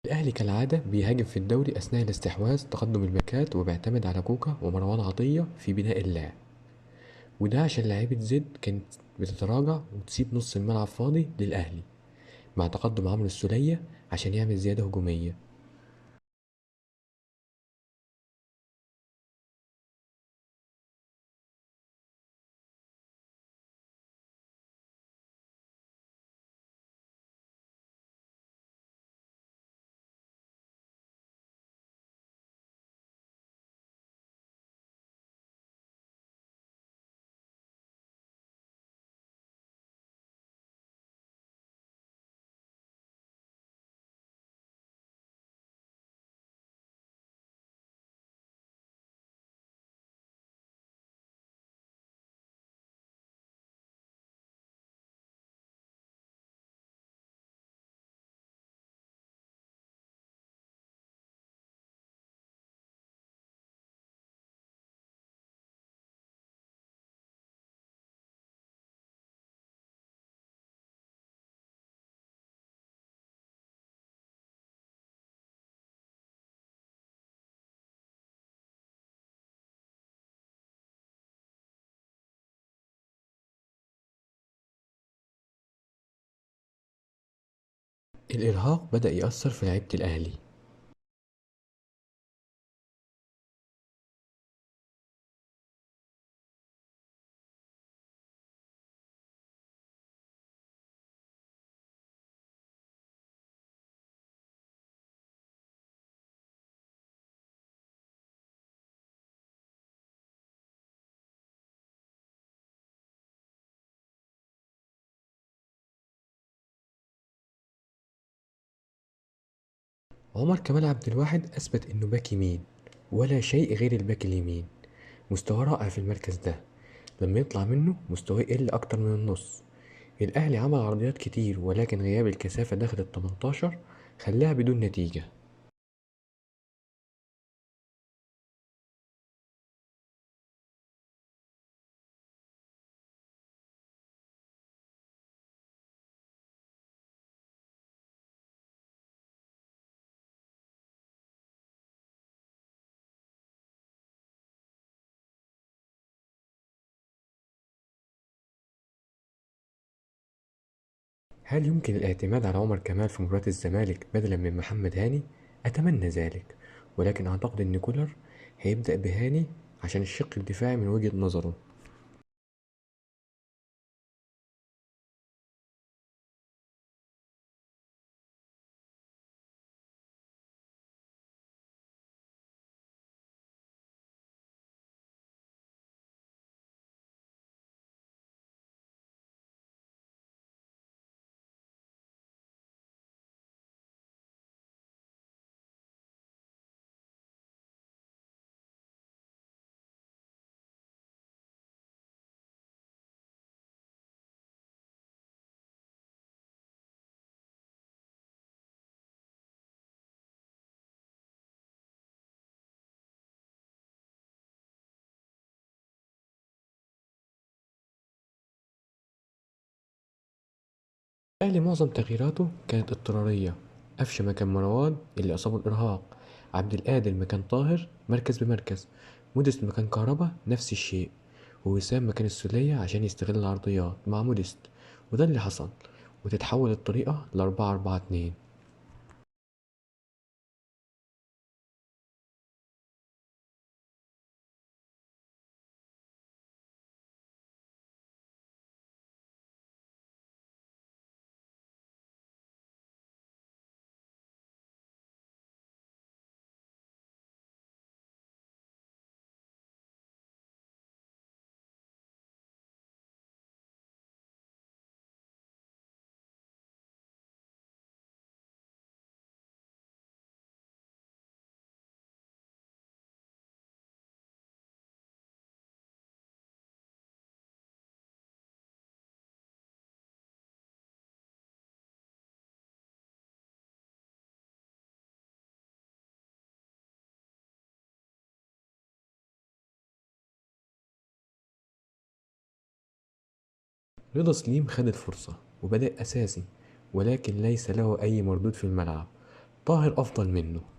الأهلي كالعادة بيهاجم في الدوري أثناء الاستحواذ تقدم الباكات وبيعتمد على كوكا ومروان عطية في بناء اللعب، وده عشان لعيبة زد كانت بتتراجع وتسيب نص الملعب فاضي للأهلي مع تقدم عمرو السولية عشان يعمل زيادة هجومية. الإرهاق بدأ يأثر في لعيبة الأهلي. عمر كمال عبد الواحد أثبت إنه باك يمين ولا شيء غير الباك اليمين، مستواه رائع في المركز ده، لما يطلع منه مستواه يقل أكتر من النص. الأهلي عمل عرضيات كتير ولكن غياب الكثافة داخل ال18 خلاها بدون نتيجة. هل يمكن الاعتماد على عمر كمال في مباراة الزمالك بدلا من محمد هاني؟ أتمنى ذلك، ولكن أعتقد إن كولر هيبدأ بهاني عشان الشق الدفاعي من وجهة نظره. الأهلي معظم تغييراته كانت اضطرارية، قفشة مكان مروان اللي أصابه الإرهاق، عبد القادر مكان طاهر مركز بمركز، موديست مكان كهربا نفس الشيء، ووسام مكان السولية عشان يستغل العرضيات مع موديست، وده اللي حصل، وتتحول الطريقة ل4-4-2. رضا سليم خد الفرصة وبدأ أساسي، ولكن ليس له أي مردود في الملعب. طاهر أفضل منه.